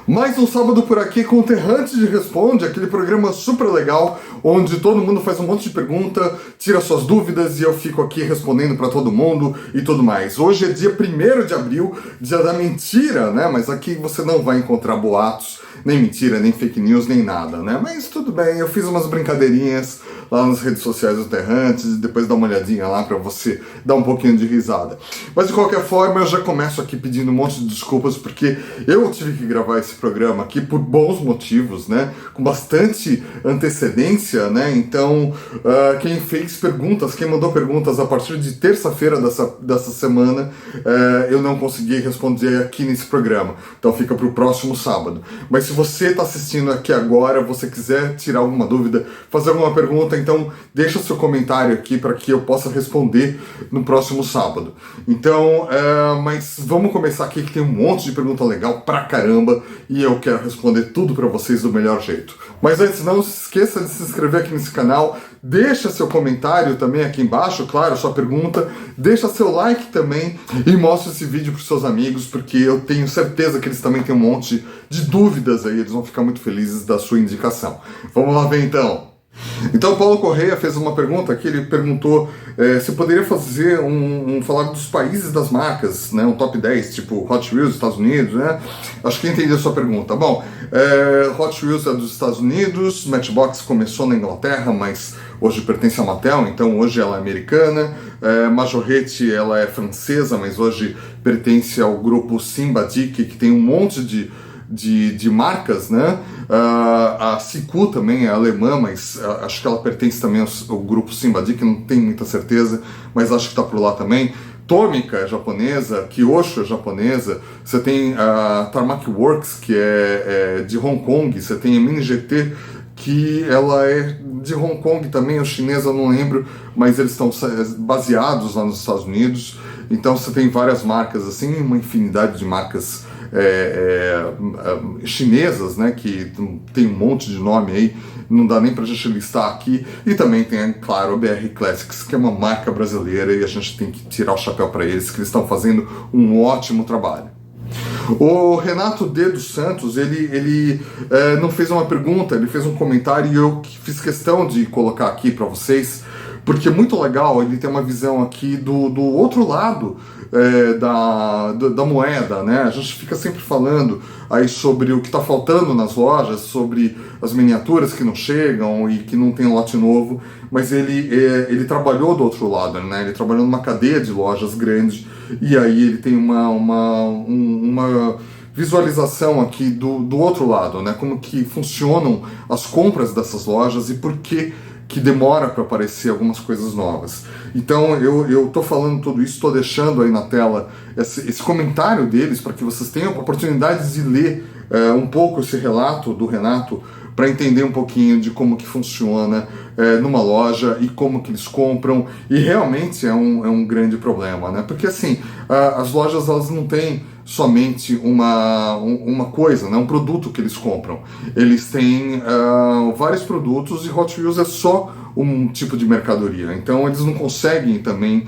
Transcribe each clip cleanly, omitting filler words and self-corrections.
Mais um sábado por aqui com o Terrante de Responde, aquele programa super legal, onde todo mundo faz um monte de pergunta, tira suas dúvidas e eu fico aqui respondendo para todo mundo e tudo mais. Hoje é dia 1º de abril, dia da mentira, né? Mas aqui você não vai encontrar boatos, nem mentira, nem fake news, nem nada, né? Mas tudo bem, eu fiz umas brincadeirinhas lá nas redes sociais do Terrantes e depois dá uma olhadinha lá para você dar um pouquinho de risada. Mas de qualquer forma, eu já começo aqui pedindo um monte de desculpas porque eu tive que gravar esse programa aqui por bons motivos, né? Com bastante antecedência, né? Então, quem fez perguntas, quem mandou perguntas a partir de terça-feira dessa semana, eu não consegui responder aqui nesse programa. Então fica para o próximo sábado. Mas se você está assistindo aqui agora, você quiser tirar alguma dúvida, fazer alguma pergunta, então deixa seu comentário aqui para que eu possa responder no próximo sábado. Então, mas vamos começar aqui que tem um monte de pergunta legal pra caramba e eu quero responder tudo para vocês do melhor jeito. Mas antes, não se esqueça de se inscrever aqui nesse canal, deixa seu comentário também aqui embaixo, claro, sua pergunta, deixa seu like também e mostra esse vídeo para seus amigos, porque eu tenho certeza que eles também têm um monte de dúvidas aí, eles vão ficar muito felizes da sua indicação. Vamos lá ver então. Então o Paulo Correia fez uma pergunta aqui, ele perguntou se poderia fazer falar dos países das marcas, né, um top 10, tipo Hot Wheels, Estados Unidos, né? Acho que entendi a sua pergunta. Bom, Hot Wheels é dos Estados Unidos, Matchbox começou na Inglaterra, mas hoje pertence à Mattel, então hoje ela é americana. Majorette, ela é francesa, mas hoje pertence ao grupo Simbadic, que tem um monte de marcas, né? A Siku também é alemã, mas acho que ela pertence também ao grupo Simbadic, não tenho muita certeza, mas acho que está por lá também. Tomica é japonesa, Kyosho é japonesa, você tem a Tarmac Works, que é de Hong Kong, você tem a Mini GT, que ela é de Hong Kong também, ou chinesa, eu não lembro, mas eles estão baseados lá nos Estados Unidos, então você tem várias marcas assim, uma infinidade de marcas chinesas, né, que tem um monte de nome aí, não dá nem pra gente listar aqui, e também tem, claro, a BR Classics, que é uma marca brasileira e a gente tem que tirar o chapéu para eles, que eles estão fazendo um ótimo trabalho. O Renato D. dos Santos, ele não fez uma pergunta, ele fez um comentário e eu fiz questão de colocar aqui para vocês, porque é muito legal, ele tem uma visão aqui do outro lado da moeda, né? A gente fica sempre falando aí sobre o que está faltando nas lojas, sobre as miniaturas que não chegam e que não tem lote novo, mas ele trabalhou do outro lado, né? Ele trabalhou numa cadeia de lojas grande e aí ele tem uma visualização aqui do outro lado, né? Como que funcionam as compras dessas lojas e por que demora para aparecer algumas coisas novas. Então eu tô falando tudo isso, estou deixando aí na tela esse comentário deles para que vocês tenham a oportunidade de ler um pouco esse relato do Renato para entender um pouquinho de como que funciona numa loja e como que eles compram, e realmente é um grande problema, né? Porque assim, as lojas elas não têm somente uma coisa, né? Um produto que eles compram. Eles têm vários produtos e Hot Wheels é só um tipo de mercadoria. Então eles não conseguem também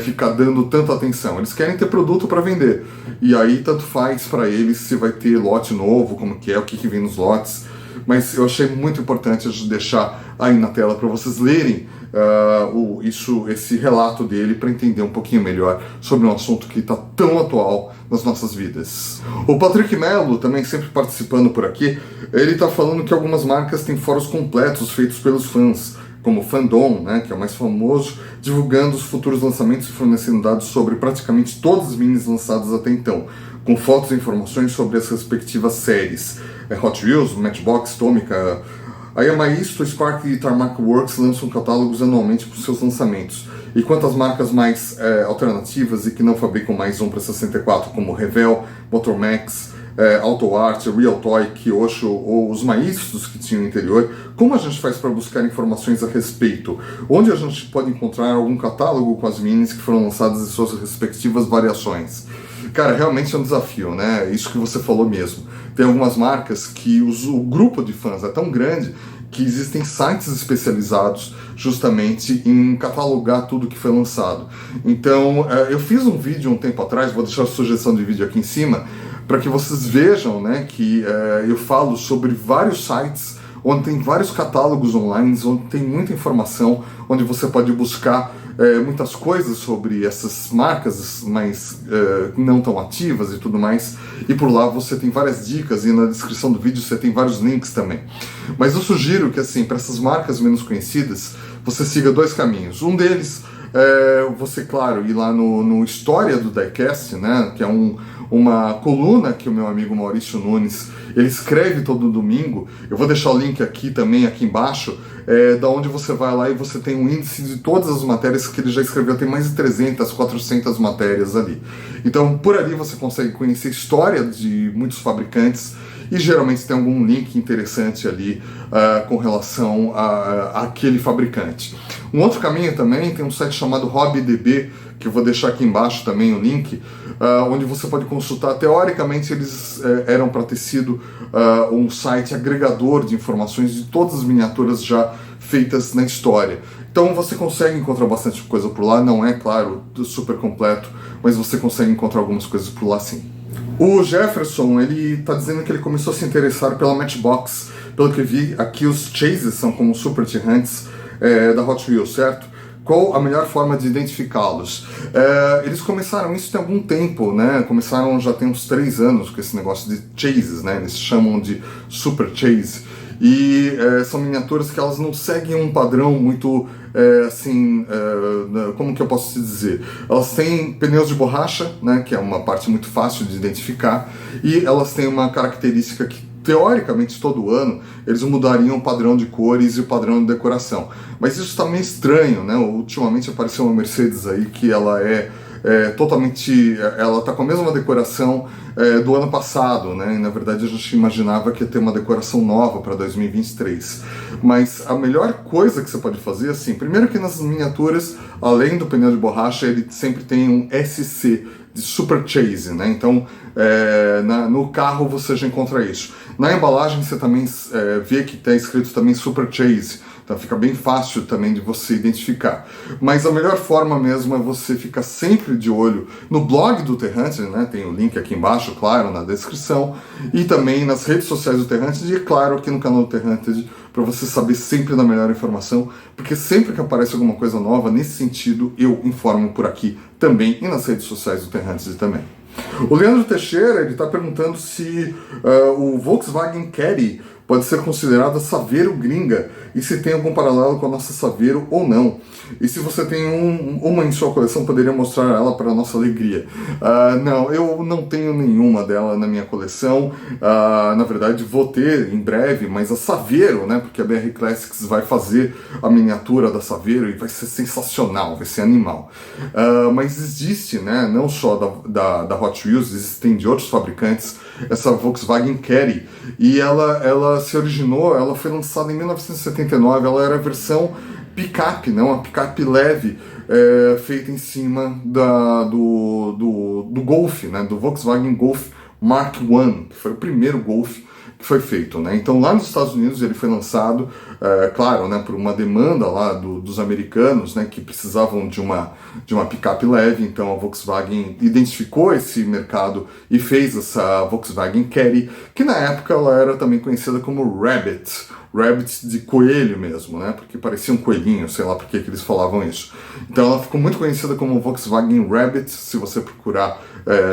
ficar dando tanta atenção. Eles querem ter produto para vender. E aí tanto faz para eles se vai ter lote novo, como que é, o que vem nos lotes. Mas eu achei muito importante deixar aí na tela para vocês lerem esse relato dele para entender um pouquinho melhor sobre um assunto que está tão atual nas nossas vidas. O Patrick Mello, também sempre participando por aqui, ele está falando que algumas marcas têm fóruns completos feitos pelos fãs, como o Fandom, né, que é o mais famoso, divulgando os futuros lançamentos e fornecendo dados sobre praticamente todas as minis lançadas até então, com fotos e informações sobre as respectivas séries. Hot Wheels, Matchbox, Tomica. A Yamaha, Spark e Tarmac Works lançam catálogos anualmente para os seus lançamentos. E quanto às marcas mais alternativas e que não fabricam mais um para 64, como Revell, Motormax, AutoArt, Real Toy, Kyosho ou os maestros que tinham no interior, como a gente faz para buscar informações a respeito? Onde a gente pode encontrar algum catálogo com as minis que foram lançadas em suas respectivas variações? Cara, realmente é um desafio, né? Isso que você falou mesmo. Tem algumas marcas que o grupo de fãs é tão grande que existem sites especializados justamente em catalogar tudo que foi lançado. Então, eu fiz um vídeo um tempo atrás, vou deixar a sugestão de vídeo aqui em cima, para que vocês vejam, né, que eu falo sobre vários sites onde tem vários catálogos online, onde tem muita informação, onde você pode buscar muitas coisas sobre essas marcas mais não tão ativas e tudo mais, e por lá você tem várias dicas, e na descrição do vídeo você tem vários links também. Mas eu sugiro que, assim, para essas marcas menos conhecidas, você siga dois caminhos. Um deles você, claro, ir lá no História do Diecast, né, que é uma coluna que o meu amigo Maurício Nunes, ele escreve todo domingo. Eu vou deixar o link aqui também, aqui embaixo, da onde você vai lá e você tem um índice de todas as matérias que ele já escreveu. Tem mais de 300, 400 matérias ali. Então, por ali você consegue conhecer a história de muitos fabricantes, e geralmente tem algum link interessante ali com relação àquele fabricante. Um outro caminho também, tem um site chamado HobbyDB, que eu vou deixar aqui embaixo também o link, onde você pode consultar. Teoricamente eles eram para ter sido um site agregador de informações de todas as miniaturas já feitas na história. Então você consegue encontrar bastante coisa por lá, não é, claro, super completo, mas você consegue encontrar algumas coisas por lá sim. O Jefferson, ele está dizendo que ele começou a se interessar pela Matchbox. Pelo que vi, aqui os chases são como super T-Hunts da Hot Wheels, certo? Qual a melhor forma de identificá-los? Eles começaram isso tem algum tempo, né? Começaram já tem uns 3 anos com esse negócio de chases, né? Eles chamam de super chase. E são miniaturas que elas não seguem um padrão muito como que eu posso te dizer? Elas têm pneus de borracha, né, que é uma parte muito fácil de identificar, e elas têm uma característica que, teoricamente, todo ano eles mudariam o padrão de cores e o padrão de decoração. Mas isso está meio estranho, né? Ultimamente apareceu uma Mercedes aí que ela ela está com a mesma decoração do ano passado, né? E, na verdade, a gente imaginava que ia ter uma decoração nova para 2023. Mas a melhor coisa que você pode fazer, assim, primeiro que nas miniaturas, além do pneu de borracha, ele sempre tem um SC de Super Chase, né? Então, no carro você já encontra isso. Na embalagem você também vê que está escrito também Super Chase. Então fica bem fácil também de você identificar. Mas a melhor forma mesmo é você ficar sempre de olho no blog do T-Hunter, né? Tem o link aqui embaixo, claro, na descrição. E também nas redes sociais do T-Hunter e, claro, aqui no canal do T-Hunter, para você saber sempre da melhor informação. Porque sempre que aparece alguma coisa nova nesse sentido, eu informo por aqui também e nas redes sociais do T-Hunter também. O Leandro Teixeira, ele está perguntando se o Volkswagen Caddy pode ser considerada Saveiro gringa e se tem algum paralelo com a nossa Saveiro ou não. E se você tem uma em sua coleção, poderia mostrar ela para a nossa alegria. Não, eu não tenho nenhuma dela na minha coleção. Na verdade, vou ter em breve, mas a Saveiro, né, porque a BR Classics vai fazer a miniatura da Saveiro e vai ser sensacional, vai ser animal. Mas existe, né, não só da Hot Wheels, existem de outros fabricantes, essa Volkswagen Caddy. E ela se originou, ela foi lançada em 1979, ela era a versão picape, né? Uma picape leve, feita em cima do Golf, né? Do Volkswagen Golf Mark I, que foi o primeiro Golf que foi feito, né? Então lá nos Estados Unidos ele foi lançado, claro, né, por uma demanda lá dos americanos, né, que precisavam de uma picape leve. Então a Volkswagen identificou esse mercado e fez essa Volkswagen Caddy, que na época ela era também conhecida como Rabbit de coelho mesmo, né? Porque parecia um coelhinho, sei lá por que eles falavam isso. Então ela ficou muito conhecida como Volkswagen Rabbit. Se você procurar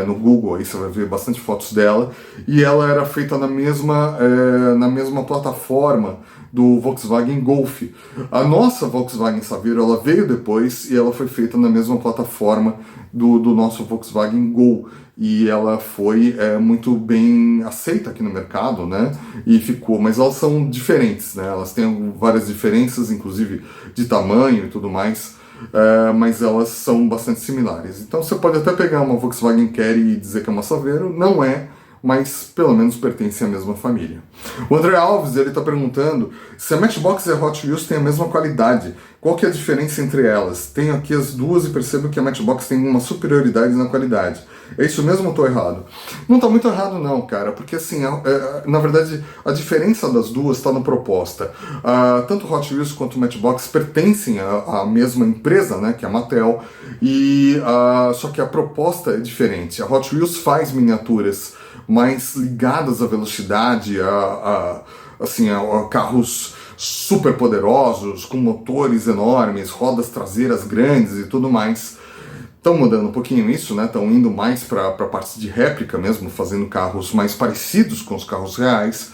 no Google, aí você vai ver bastante fotos dela. E ela era feita na mesma plataforma do Volkswagen Golf. A nossa Volkswagen Saveiro, ela veio depois e ela foi feita na mesma plataforma do nosso Volkswagen Gol. E ela foi muito bem aceita aqui no mercado, né? E ficou, mas elas são diferentes, né? Elas têm várias diferenças, inclusive de tamanho e tudo mais, mas elas são bastante similares. Então você pode até pegar uma Volkswagen Caddy e dizer que é uma Saveiro, não é, mas pelo menos pertence à mesma família. O André Alves, ele está perguntando se a Matchbox e a Hot Wheels têm a mesma qualidade, Qual que é a diferença entre elas? Tenho aqui as duas e percebo que a Matchbox tem uma superioridade na qualidade. É isso mesmo ou estou errado? Não está muito errado não, cara, porque assim, na verdade, a diferença das duas está na proposta. Tanto Hot Wheels quanto Matchbox pertencem à mesma empresa, né, que é a Mattel, só que a proposta é diferente. A Hot Wheels faz miniaturas mais ligadas à velocidade, assim, a carros super poderosos, com motores enormes, rodas traseiras grandes e tudo mais. Estão mudando um pouquinho isso, né? Estão indo mais para a parte de réplica mesmo, fazendo carros mais parecidos com os carros reais.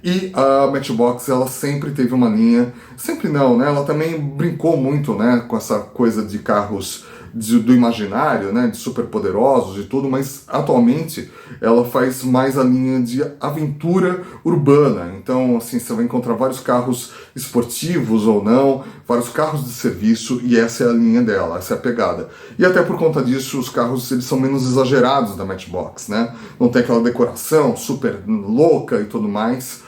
E a Matchbox, ela sempre teve uma linha, sempre não, né? Ela também brincou muito, né, com essa coisa de carros do imaginário, né, de super poderosos e tudo, mas atualmente ela faz mais a linha de aventura urbana. Então, assim, você vai encontrar vários carros esportivos ou não, vários carros de serviço, e essa é a linha dela, essa é a pegada. E até por conta disso, os carros eles são menos exagerados da Matchbox, né? Não tem aquela decoração super louca e tudo mais.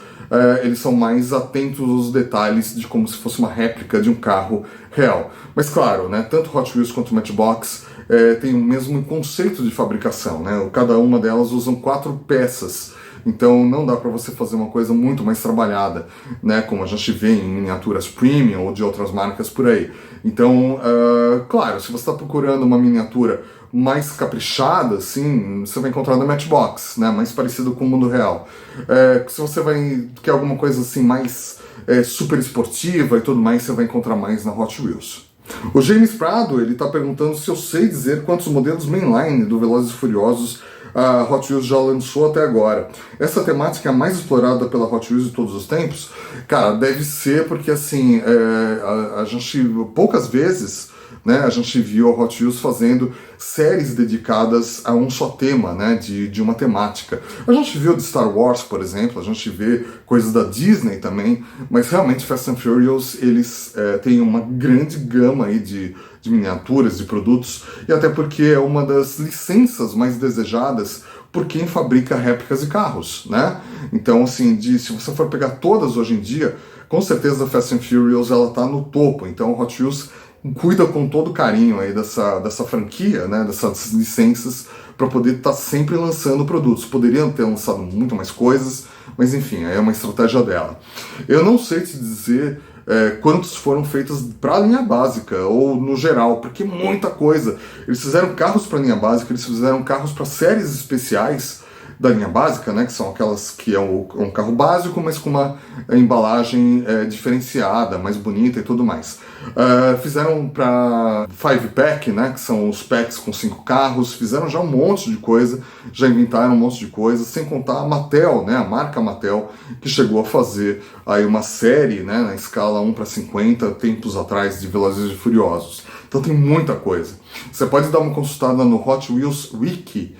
Eles são mais atentos aos detalhes de como se fosse uma réplica de um carro real. Mas claro, né, tanto Hot Wheels quanto Matchbox têm o mesmo conceito de fabricação, né? Cada uma delas usam 4 peças, então não dá para você fazer uma coisa muito mais trabalhada, né, como a gente vê em miniaturas premium ou de outras marcas por aí. Então, claro, se você está procurando uma miniatura mais caprichada, assim, você vai encontrar na Matchbox, né, mais parecido com o mundo real. Se você quer alguma coisa assim mais super esportiva e tudo mais, você vai encontrar mais na Hot Wheels. O James Prado, ele está perguntando se eu sei dizer quantos modelos mainline do Velozes e Furiosos a Hot Wheels já lançou até agora. Essa temática é a mais explorada pela Hot Wheels de todos os tempos? Cara, deve ser porque assim, a gente poucas vezes, né, a gente viu a Hot Wheels fazendo séries dedicadas a um só tema, né, de uma temática. A gente viu de Star Wars, por exemplo, a gente vê coisas da Disney também, mas realmente Fast and Furious, eles têm uma grande gama aí de miniaturas, de produtos, e até porque é uma das licenças mais desejadas por quem fabrica réplicas de carros, né? Então, assim, se você for pegar todas hoje em dia, com certeza a Fast and Furious ela tá no topo, então a Hot Wheels cuida com todo carinho aí dessa franquia, né, dessas licenças, para poder estar sempre lançando produtos. Poderiam ter lançado muito mais coisas, mas enfim, é uma estratégia dela. Eu não sei te dizer quantos foram feitos para a linha básica, ou no geral, porque muita coisa. Eles fizeram carros para a linha básica, eles fizeram carros para séries especiais da linha básica, né, que são aquelas que é um carro básico, mas com uma embalagem diferenciada, mais bonita e tudo mais. Fizeram para 5-pack, né, que são os packs com 5 carros, fizeram já um monte de coisa, já inventaram um monte de coisa, sem contar a Mattel, né, a marca Mattel, que chegou a fazer aí uma série, né, na escala 1:50, tempos atrás, de Velozes e Furiosos. Então tem muita coisa. Você pode dar uma consultada no Hot Wheels Wiki,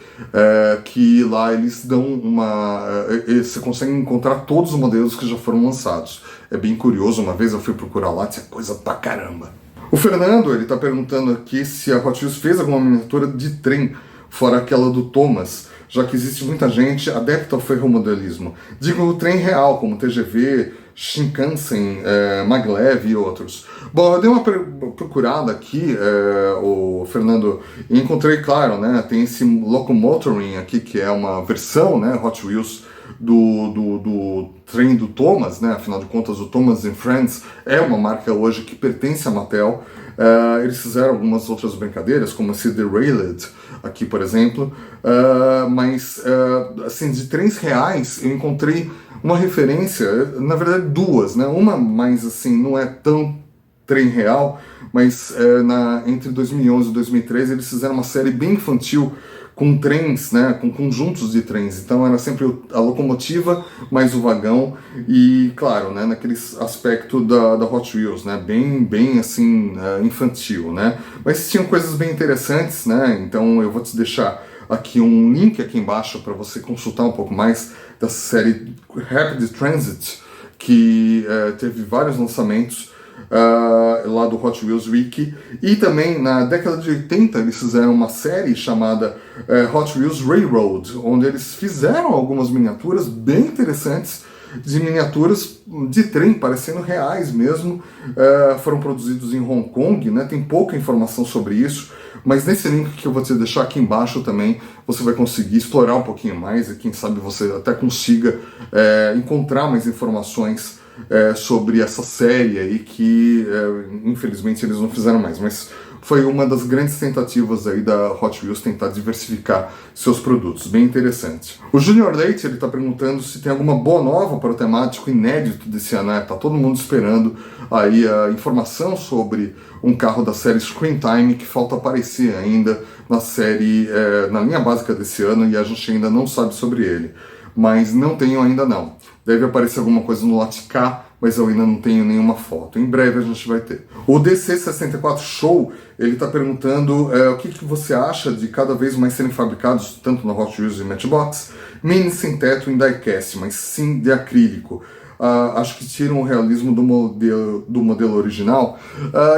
que lá eles dão você consegue encontrar todos os modelos que já foram lançados. É bem curioso, uma vez eu fui procurar lá, tinha coisa pra caramba. O Fernando, ele tá perguntando aqui se a Hot Wheels fez alguma miniatura de trem, fora aquela do Thomas, já que existe muita gente adepta ao ferromodelismo. Digo o trem real, como TGV, Shinkansen, Maglev e outros. Bom, eu dei uma procurada aqui, o Fernando, e encontrei, claro, né, tem esse Locomotoring aqui, que é uma versão, né, Hot Wheels do trem do Thomas, né, afinal de contas o Thomas & Friends é uma marca hoje que pertence à Mattel. Eles fizeram algumas outras brincadeiras, como esse Derailed aqui, por exemplo, mas assim, de trens reais eu encontrei uma referência, na verdade duas, né? Uma mais assim, não é tão trem real, mas entre 2011 e 2013 eles fizeram uma série bem infantil com trens, né, com conjuntos de trens. Então era sempre a locomotiva mais o vagão e, claro, né, naquele aspecto da Hot Wheels, né, bem assim, infantil, né. Mas tinham coisas bem interessantes, né, então eu vou te deixar aqui um link aqui embaixo para você consultar um pouco mais da série Rapid Transit, que teve vários lançamentos lá do Hot Wheels Wiki, e também na década de 80 eles fizeram uma série chamada Hot Wheels Railroad, onde eles fizeram algumas miniaturas bem interessantes de miniaturas de trem, parecendo reais mesmo, foram produzidos em Hong Kong, né? Tem pouca informação sobre isso, mas nesse link que eu vou te deixar aqui embaixo também, você vai conseguir explorar um pouquinho mais e quem sabe você até consiga encontrar mais informações sobre essa série aí que infelizmente eles não fizeram mais, mas foi uma das grandes tentativas aí da Hot Wheels tentar diversificar seus produtos, bem interessante. O Junior Leite, ele está perguntando se tem alguma boa nova para o temático inédito desse ano, né? Tá todo mundo esperando aí a informação sobre um carro da série Screen Time que falta aparecer ainda na série, na linha básica desse ano, e a gente ainda não sabe sobre ele. Mas não tenho ainda não. Deve aparecer alguma coisa no lote K, mas eu ainda não tenho nenhuma foto. Em breve a gente vai ter. O DC64 Show, ele está perguntando o que você acha de cada vez mais serem fabricados, tanto na Hot Wheels e Matchbox, minis sem teto em diecast, mas sim de acrílico. Acho que tiram o realismo do modelo original.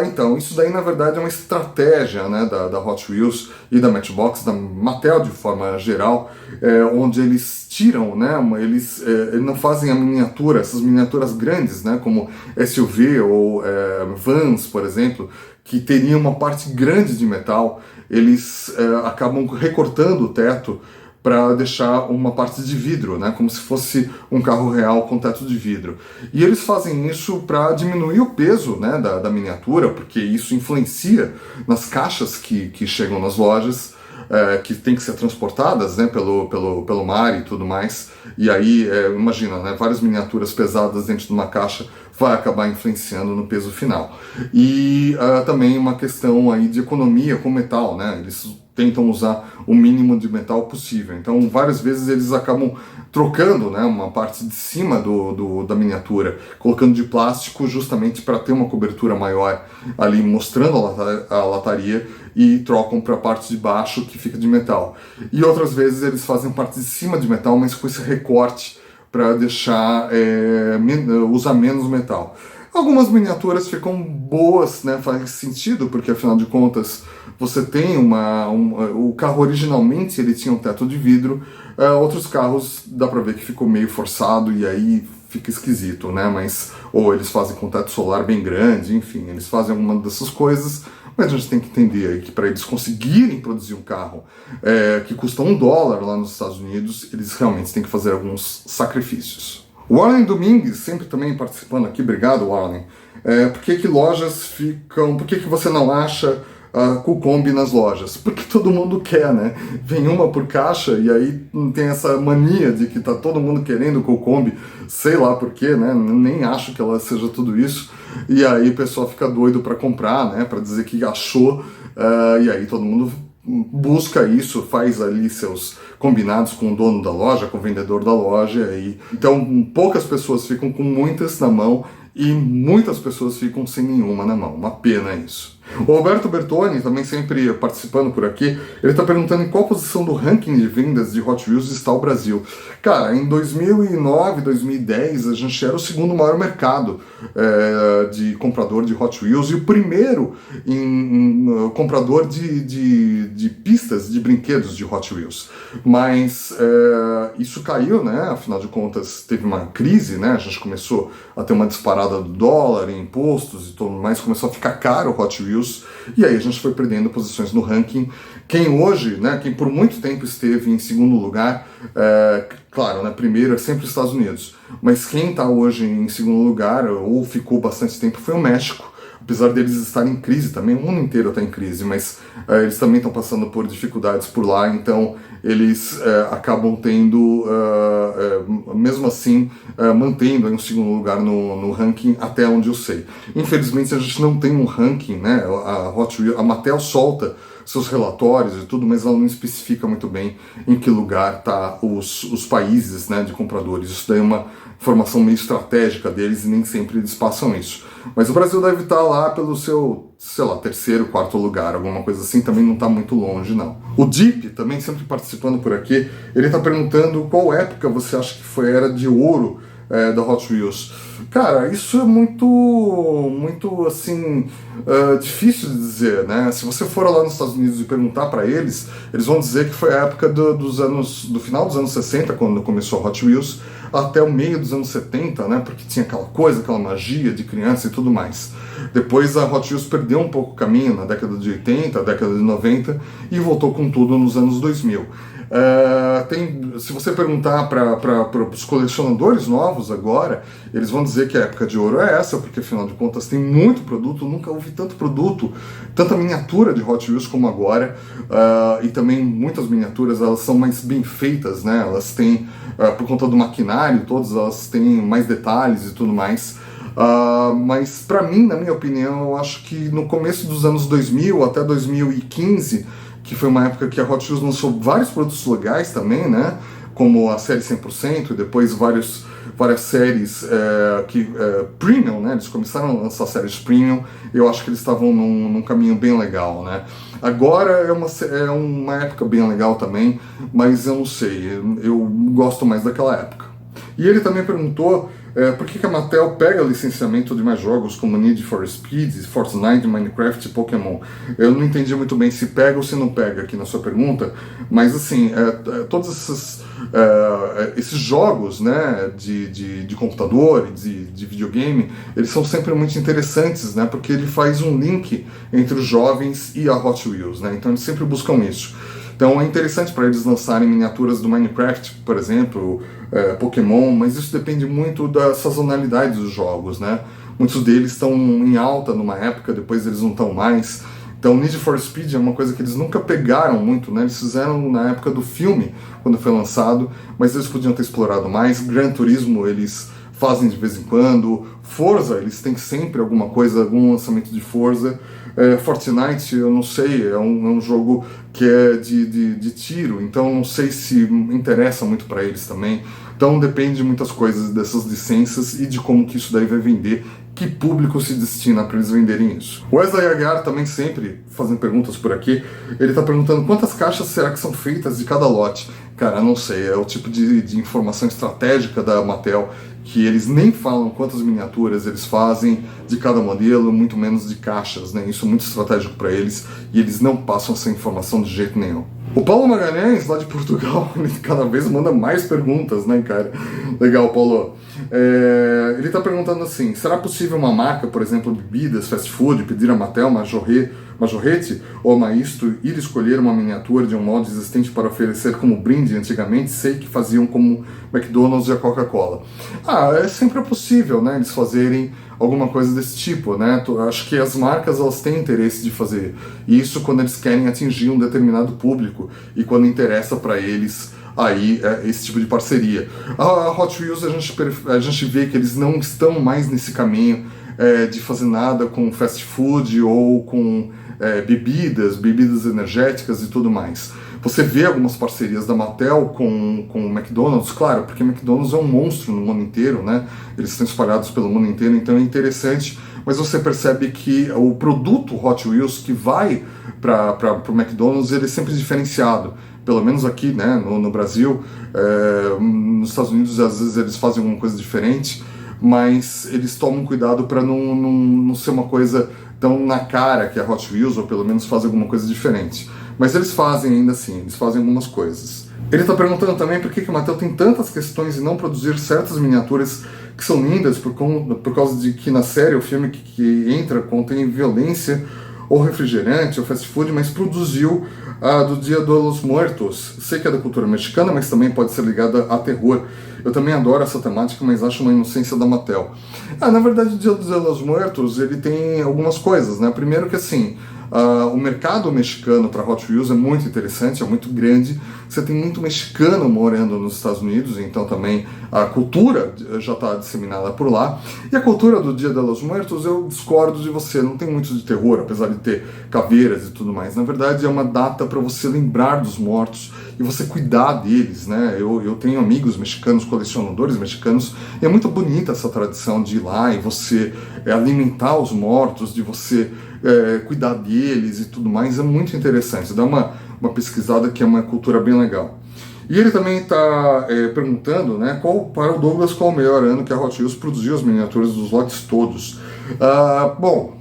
Então, isso daí na verdade é uma estratégia, né, da Hot Wheels e da Matchbox, da Mattel de forma geral, onde eles tiram, né, eles não fazem a miniatura, essas miniaturas grandes, né, como SUV ou vans, por exemplo, que teriam uma parte grande de metal, eles acabam recortando o teto para deixar uma parte de vidro, né, como se fosse um carro real com teto de vidro. E eles fazem isso para diminuir o peso, né, da miniatura, porque isso influencia nas caixas que chegam nas lojas, que tem que ser transportadas, né, pelo mar e tudo mais. E aí, imagina, né, várias miniaturas pesadas dentro de uma caixa vai acabar influenciando no peso final. E também uma questão aí de economia com metal, né, eles tentam usar o mínimo de metal possível. Então, várias vezes eles acabam trocando, né, uma parte de cima da miniatura, colocando de plástico justamente para ter uma cobertura maior ali, mostrando a lataria, e trocam para a parte de baixo que fica de metal. E outras vezes eles fazem parte de cima de metal, mas com esse recorte para deixar usar menos metal. Algumas miniaturas ficam boas, né, faz sentido, porque afinal de contas você tem o carro originalmente ele tinha um teto de vidro, outros carros dá para ver que ficou meio forçado e aí fica esquisito, né, mas ou eles fazem com teto solar bem grande, enfim, eles fazem alguma dessas coisas, mas a gente tem que entender aí que para eles conseguirem produzir um carro que custa $1 lá nos Estados Unidos, eles realmente têm que fazer alguns sacrifícios. O Warren Domingues, sempre também participando aqui, obrigado Warren. Por que lojas ficam... Por que você não acha Kukombi nas lojas? Porque todo mundo quer, né? Vem uma por caixa e aí tem essa mania de que tá todo mundo querendo Kukombi, sei lá por quê, né? Nem acho que ela seja tudo isso. E aí o pessoal fica doido para comprar, né? Para dizer que achou, e aí todo mundo busca isso, faz ali seus combinados com o dono da loja, com o vendedor da loja, e então poucas pessoas ficam com muitas na mão e muitas pessoas ficam sem nenhuma na mão. Uma pena isso. O Roberto Bertoni, também sempre participando por aqui, ele está perguntando em qual posição do ranking de vendas de Hot Wheels está o Brasil. Cara, em 2009, 2010, a gente era o segundo maior mercado de comprador de Hot Wheels e o primeiro em comprador de pistas de brinquedos de Hot Wheels. Mas isso caiu, né? Afinal de contas, teve uma crise, né? A gente começou a ter uma disparada do dólar, impostos e tudo mais, começou a ficar caro o Hot Wheels. E aí a gente foi perdendo posições no ranking. Quem hoje, né, quem por muito tempo esteve em segundo lugar, claro, né, primeiro é sempre os Estados Unidos, mas quem está hoje em segundo lugar, ou ficou bastante tempo, foi o México. Apesar deles estarem em crise também, o mundo inteiro está em crise, mas eles também estão passando por dificuldades por lá, então eles acabam tendo, mesmo assim, mantendo aí um segundo lugar no ranking, até onde eu sei. Infelizmente a gente não tem um ranking, né? A Mattel solta seus relatórios e tudo, mas ela não especifica muito bem em que lugar tá os países, né, de compradores. Isso daí é uma informação meio estratégica deles e nem sempre eles passam isso. Mas o Brasil deve estar lá pelo seu, sei lá, terceiro, quarto lugar, alguma coisa assim, também não está muito longe, não. O Deep, também sempre participando por aqui, ele está perguntando qual época você acha que foi a era de ouro da Hot Wheels. Cara, isso é muito assim, difícil de dizer, né? Se você for lá nos Estados Unidos e perguntar para eles, eles vão dizer que foi a época do final dos anos 60, quando começou a Hot Wheels, até o meio dos anos 70, né? Porque tinha aquela coisa, aquela magia de criança e tudo mais. Depois a Hot Wheels perdeu um pouco o caminho na década de 80, década de 90 e voltou com tudo nos anos 2000. Se você perguntar para os colecionadores novos agora, eles vão dizer que a época de ouro é essa, porque afinal de contas tem muito produto, nunca houve tanto produto, tanta miniatura de Hot Wheels como agora, e também muitas miniaturas elas são mais bem feitas, né? Elas têm, por conta do maquinário, todas elas têm mais detalhes e tudo mais. Mas para mim, na minha opinião, eu acho que no começo dos anos 2000 até 2015, que foi uma época que a Hot Wheels lançou vários produtos legais também, né? Como a série 100% e depois várias séries premium, né? Eles começaram a lançar séries premium. Eu acho que eles estavam num caminho bem legal, né? Agora é uma época bem legal também, mas eu não sei, eu gosto mais daquela época. E ele também perguntou por que a Mattel pega licenciamento de mais jogos como Need for Speed, Fortnite, Minecraft e Pokémon. Eu não entendi muito bem se pega ou se não pega aqui na sua pergunta, mas assim, todos esses jogos, né, de computador, de videogame, eles são sempre muito interessantes, né, porque ele faz um link entre os jovens e a Hot Wheels, né, então eles sempre buscam isso. Então é interessante para eles lançarem miniaturas do Minecraft, por exemplo, Pokémon, mas isso depende muito da sazonalidade dos jogos, né? Muitos deles estão em alta numa época, depois eles não estão mais. Então Need for Speed é uma coisa que eles nunca pegaram muito, né? Eles fizeram na época do filme, quando foi lançado, mas eles podiam ter explorado mais. Gran Turismo eles fazem de vez em quando. Forza, eles têm sempre alguma coisa, algum lançamento de Forza. Fortnite, eu não sei, é um jogo que é de tiro, então não sei se interessa muito para eles também. Então depende de muitas coisas dessas licenças e de como que isso daí vai vender, que público se destina para eles venderem isso. O Wesley Aguiar também sempre fazendo perguntas por aqui, ele está perguntando quantas caixas será que são feitas de cada lote. Cara, não sei, é o tipo de informação estratégica da Mattel, que eles nem falam quantas miniaturas eles fazem de cada modelo, muito menos de caixas, né? Isso é muito estratégico para eles e eles não passam essa informação de jeito nenhum. O Paulo Magalhães, lá de Portugal, ele cada vez manda mais perguntas, né, cara? Legal, Paulo. Ele está perguntando assim, será possível uma marca, por exemplo, bebidas, fast food, pedir a Mattel uma jorrete ou uma isto ir escolher uma miniatura de um molde existente para oferecer como brinde? Antigamente sei que faziam como McDonald's e a Coca-Cola. É sempre possível, né, eles fazerem alguma coisa desse tipo, né? Acho que as marcas elas têm interesse de fazer isso quando eles querem atingir um determinado público e quando interessa para eles aí esse tipo de parceria. A Hot Wheels a gente vê que eles não estão mais nesse caminho de fazer nada com fast food ou com bebidas energéticas e tudo mais. Você vê algumas parcerias da Mattel com o McDonald's, claro, porque o McDonald's é um monstro no mundo inteiro, né? Eles estão espalhados pelo mundo inteiro, então é interessante, mas você percebe que o produto Hot Wheels que vai para o McDonald's, ele é sempre diferenciado. Pelo menos aqui, né, no Brasil, nos Estados Unidos às vezes eles fazem alguma coisa diferente, mas eles tomam cuidado para não ser uma coisa tão na cara que a Hot Wheels, ou pelo menos fazem alguma coisa diferente. Mas eles fazem ainda assim, eles fazem algumas coisas. Ele está perguntando também por que a Mattel tem tantas questões em não produzir certas miniaturas que são lindas por causa de que na série o filme que entra contém violência ou refrigerante ou fast food, mas produziu a do Dia dos Muertos. Sei que é da cultura mexicana, mas também pode ser ligada a terror. Eu também adoro essa temática, mas acho uma inocência da Mattel. Na verdade, o Dia dos Muertos, ele tem algumas coisas, né? Primeiro que assim, o mercado mexicano para Hot Wheels é muito interessante, é muito grande. Você tem muito mexicano morando nos Estados Unidos, então também a cultura já está disseminada por lá. E a cultura do Dia dos Muertos, eu discordo de você, não tem muito de terror, apesar de ter caveiras e tudo mais. Na verdade, é uma data para você lembrar dos mortos e você cuidar deles, né? Eu tenho amigos mexicanos, colecionadores mexicanos, e é muito bonita essa tradição de ir lá e você alimentar os mortos, de você cuidar deles e tudo mais. É muito interessante, dá uma pesquisada que é uma cultura bem legal. E ele também está perguntando, né, para o Douglas, qual o melhor ano que a Hot Wheels produziu as miniaturas dos lotes todos. Bom,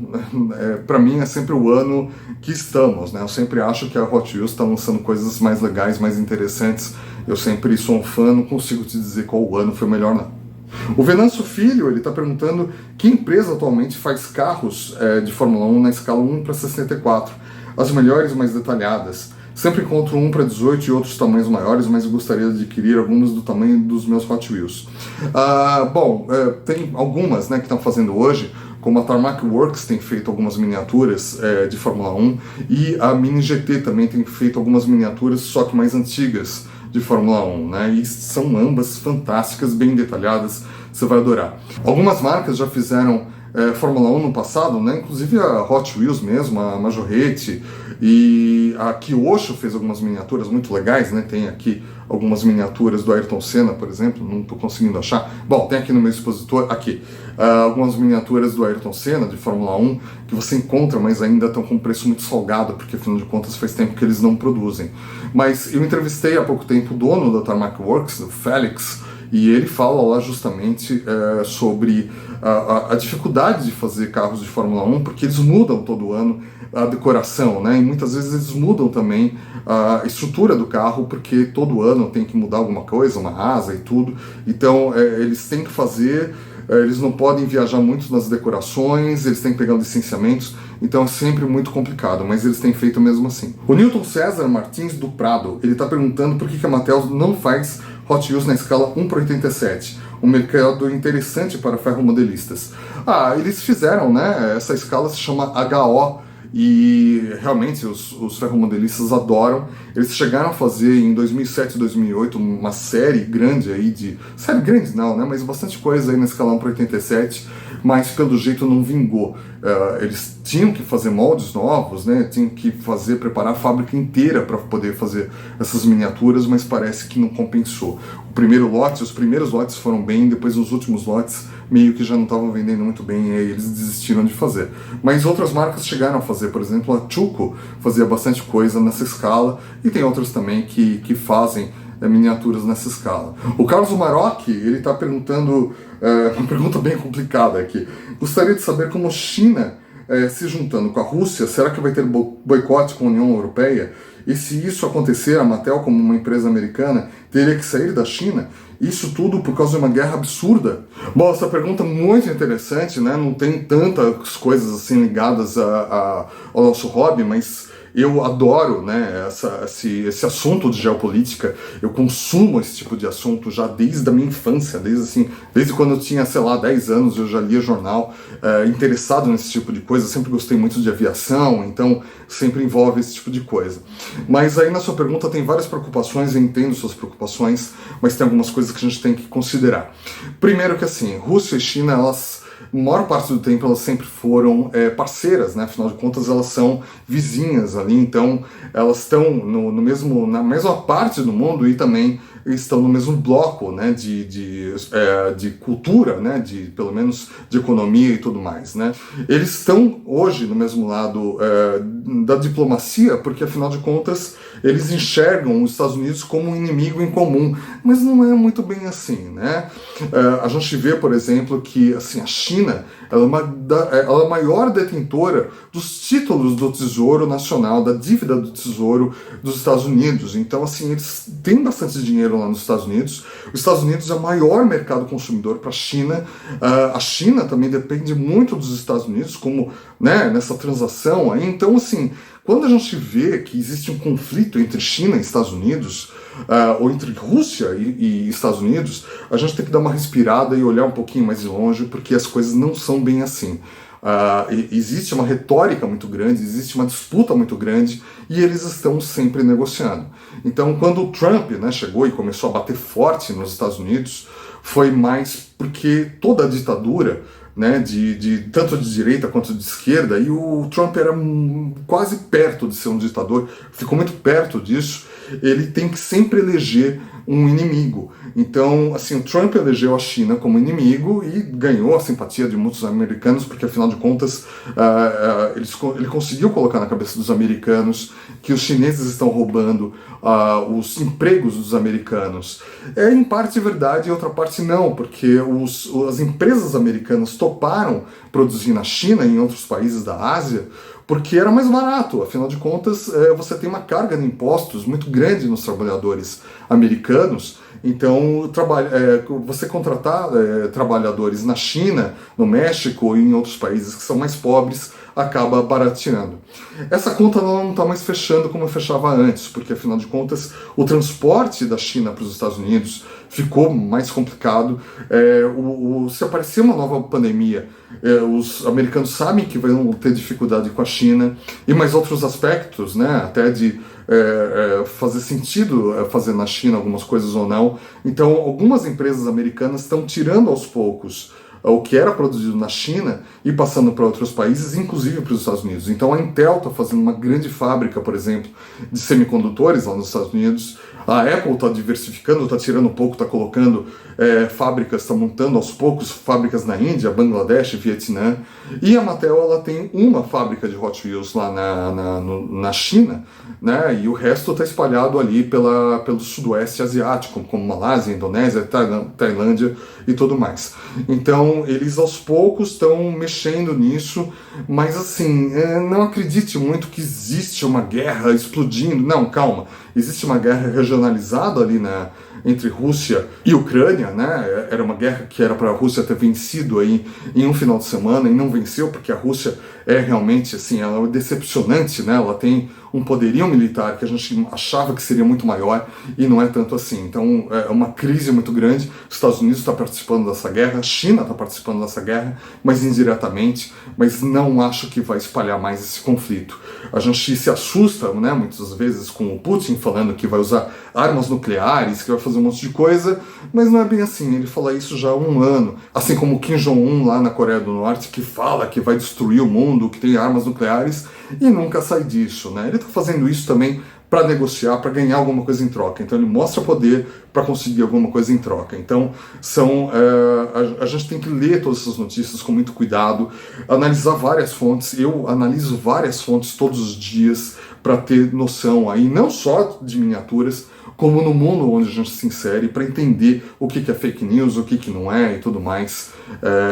para mim é sempre o ano que estamos, né? Eu sempre acho que a Hot Wheels está lançando coisas mais legais, mais interessantes. Eu sempre sou um fã, não consigo te dizer qual o ano foi melhor, não. O Venâncio Filho, ele está perguntando que empresa atualmente faz carros de Fórmula 1 na escala 1 para 64, as melhores, mais detalhadas. Sempre encontro um para 18 e outros tamanhos maiores, mas eu gostaria de adquirir algumas do tamanho dos meus Hot Wheels. Tem algumas, né, que estão fazendo hoje, como a Tarmac Works tem feito algumas miniaturas de Fórmula 1, e a Mini GT também tem feito algumas miniaturas, só que mais antigas, de Fórmula 1, né? E são ambas fantásticas, bem detalhadas, você vai adorar. Algumas marcas já fizeram Fórmula 1 no passado, né? Inclusive a Hot Wheels mesmo, a Majorette, e a Kyosho fez algumas miniaturas muito legais, né? Tem aqui algumas miniaturas do Ayrton Senna, por exemplo, não estou conseguindo achar. Bom, tem aqui no meu expositor, aqui, algumas miniaturas do Ayrton Senna, de Fórmula 1, que você encontra, mas ainda estão com um preço muito salgado, porque afinal de contas faz tempo que eles não produzem. Mas eu entrevistei há pouco tempo o dono da Tarmac Works, o Félix, e ele fala lá justamente sobre a dificuldade de fazer carros de Fórmula 1, porque eles mudam todo ano a decoração, né? E muitas vezes eles mudam também a estrutura do carro, porque todo ano tem que mudar alguma coisa, uma asa e tudo. Então eles têm que fazer, eles não podem viajar muito nas decorações, eles têm que pegar licenciamentos, então é sempre muito complicado, mas eles têm feito mesmo assim. O Newton César Martins do Prado, ele está perguntando por que a Mattel não faz Hot Wheels na escala 1/87, um mercado interessante para ferromodelistas. Eles fizeram, né? Essa escala se chama HO, e realmente os ferromodelistas adoram. Eles chegaram a fazer em 2007 e 2008 uma série grande aí série grande não, né? Mas bastante coisa aí na escala 1/87, mas pelo jeito não vingou. Eles tinham que fazer moldes novos, né? Tinham que preparar a fábrica inteira para poder fazer essas miniaturas, mas parece que não compensou. Os primeiros lotes foram bem, depois os últimos lotes meio que já não estavam vendendo muito bem, e aí eles desistiram de fazer. Mas outras marcas chegaram a fazer, por exemplo, a Chuco fazia bastante coisa nessa escala, e tem outras também que fazem miniaturas nessa escala. O Carlos Marocchi, ele está perguntando, uma pergunta bem complicada aqui. Gostaria de saber como a China, se juntando com a Rússia, será que vai ter boicote com a União Europeia? E se isso acontecer, a Mattel, como uma empresa americana, teria que sair da China? Isso tudo por causa de uma guerra absurda? Bom, essa pergunta é muito interessante, né? Não tem tantas coisas assim ligadas ao nosso hobby, mas eu adoro, né, esse assunto de geopolítica. Eu consumo esse tipo de assunto já desde a minha infância, desde quando eu tinha, sei lá, 10 anos, eu já lia jornal, interessado nesse tipo de coisa. Sempre gostei muito de aviação, então sempre envolve esse tipo de coisa. Mas aí na sua pergunta tem várias preocupações, eu entendo suas preocupações, mas tem algumas coisas que a gente tem que considerar. Primeiro que assim, Rússia e China, elas, a maior parte do tempo, elas sempre foram parceiras, né? Afinal de contas, elas são vizinhas ali, então elas estão na mesma parte do mundo e também estão no mesmo bloco, né? De cultura, né? Pelo menos de economia e tudo mais, né? Eles estão hoje no mesmo lado da diplomacia, porque afinal de contas eles enxergam os Estados Unidos como um inimigo em comum, mas não é muito bem assim, né? A gente vê, por exemplo, que assim, a China ela é a maior detentora dos títulos do Tesouro Nacional, da dívida do Tesouro dos Estados Unidos. Então, assim, eles têm bastante dinheiro lá nos Estados Unidos. Os Estados Unidos é o maior mercado consumidor para a China. A China também depende muito dos Estados Unidos, como, né, nessa transação aí. Então, assim, quando a gente vê que existe um conflito entre China e Estados Unidos, ou entre Rússia e Estados Unidos, a gente tem que dar uma respirada e olhar um pouquinho mais de longe, porque as coisas não são bem assim. Existe uma retórica muito grande, existe uma disputa muito grande, e eles estão sempre negociando. Então, quando o Trump, né, chegou e começou a bater forte nos Estados Unidos, foi mais porque toda a ditadura, né, tanto de direita quanto de esquerda, e o Trump era quase perto de ser um ditador, ficou muito perto disso. Ele tem que sempre eleger um inimigo. Então, assim, o Trump elegeu a China como inimigo e ganhou a simpatia de muitos americanos, porque afinal de contas ele conseguiu colocar na cabeça dos americanos que os chineses estão roubando os empregos dos americanos. É em parte verdade e outra parte não, porque as empresas americanas toparam produzir na China e em outros países da Ásia porque era mais barato. Afinal de contas, você tem uma carga de impostos muito grande nos trabalhadores americanos. Então, você contratar trabalhadores na China, no México e em outros países que são mais pobres acaba barateando. Essa conta não está mais fechando como fechava antes, porque afinal de contas o transporte da China para os Estados Unidos ficou mais complicado. Se aparecer uma nova pandemia, os americanos sabem que vão ter dificuldade com a China e mais outros aspectos, né, até de fazer sentido fazer na China algumas coisas ou não. Então, algumas empresas americanas estão tirando aos poucos o que era produzido na China e passando para outros países, inclusive para os Estados Unidos. Então a Intel está fazendo uma grande fábrica, por exemplo, de semicondutores lá nos Estados Unidos. A Apple está diversificando, está tirando um pouco, está colocando fábricas, está montando aos poucos fábricas na Índia, Bangladesh, Vietnã. E a Mattel ela tem uma fábrica de Hot Wheels lá na China, né? E o resto está espalhado ali pelo sudoeste asiático, como Malásia, Indonésia, Tailândia e tudo mais. Então eles aos poucos estão mexendo nisso, mas assim, não acredite muito que existe uma guerra explodindo. Não, calma. Existe uma guerra regionalizada ali entre Rússia e Ucrânia, né? Era uma guerra que era para a Rússia ter vencido aí em um final de semana e não venceu, porque a Rússia é realmente assim, ela é decepcionante, né? Ela tem um poderio militar que a gente achava que seria muito maior e não é tanto assim. Então é uma crise muito grande. Os Estados Unidos está participando dessa guerra, a China está participando dessa guerra, mas indiretamente, mas não acho que vai espalhar mais esse conflito. A gente se assusta, né, muitas vezes com o Putin falando que vai usar armas nucleares, que vai fazer um monte de coisa, mas não é bem assim. Ele fala isso já há um ano, assim como o Kim Jong-un lá na Coreia do Norte, que fala que vai destruir o mundo, que tem armas nucleares e nunca sai disso, né? Ele está fazendo isso também para negociar, para ganhar alguma coisa em troca. Então ele mostra poder para conseguir alguma coisa em troca. Então a gente tem que ler todas essas notícias com muito cuidado, analisar várias fontes. Eu analiso várias fontes todos os dias para ter noção aí, não só de miniaturas, como no mundo onde a gente se insere, para entender o que é fake news, o que não é e tudo mais,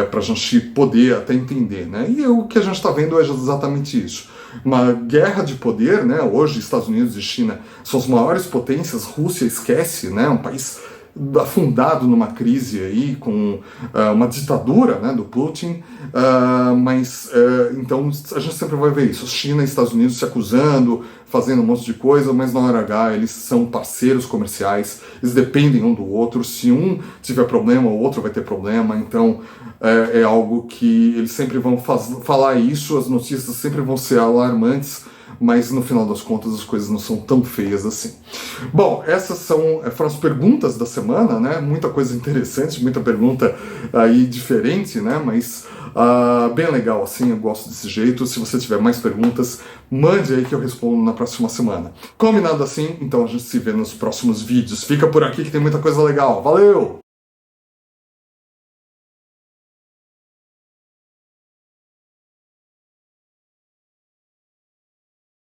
para a gente poder até entender, né? E o que a gente está vendo é exatamente isso. Uma guerra de poder, né? Hoje Estados Unidos e China são as maiores potências, Rússia esquece, né? Um país afundado numa crise aí, com uma ditadura, né, do Putin, então a gente sempre vai ver isso, China e Estados Unidos se acusando, fazendo um monte de coisa, mas na hora H eles são parceiros comerciais, eles dependem um do outro, se um tiver problema, o outro vai ter problema, então é algo que eles sempre vão falar isso, as notícias sempre vão ser alarmantes, mas no final das contas as coisas não são tão feias assim. Bom, essas foram as perguntas da semana, né? Muita coisa interessante, muita pergunta aí diferente, né? Mas bem legal assim, eu gosto desse jeito. Se você tiver mais perguntas, mande aí que eu respondo na próxima semana. Combinado assim? Então a gente se vê nos próximos vídeos. Fica por aqui que tem muita coisa legal. Valeu!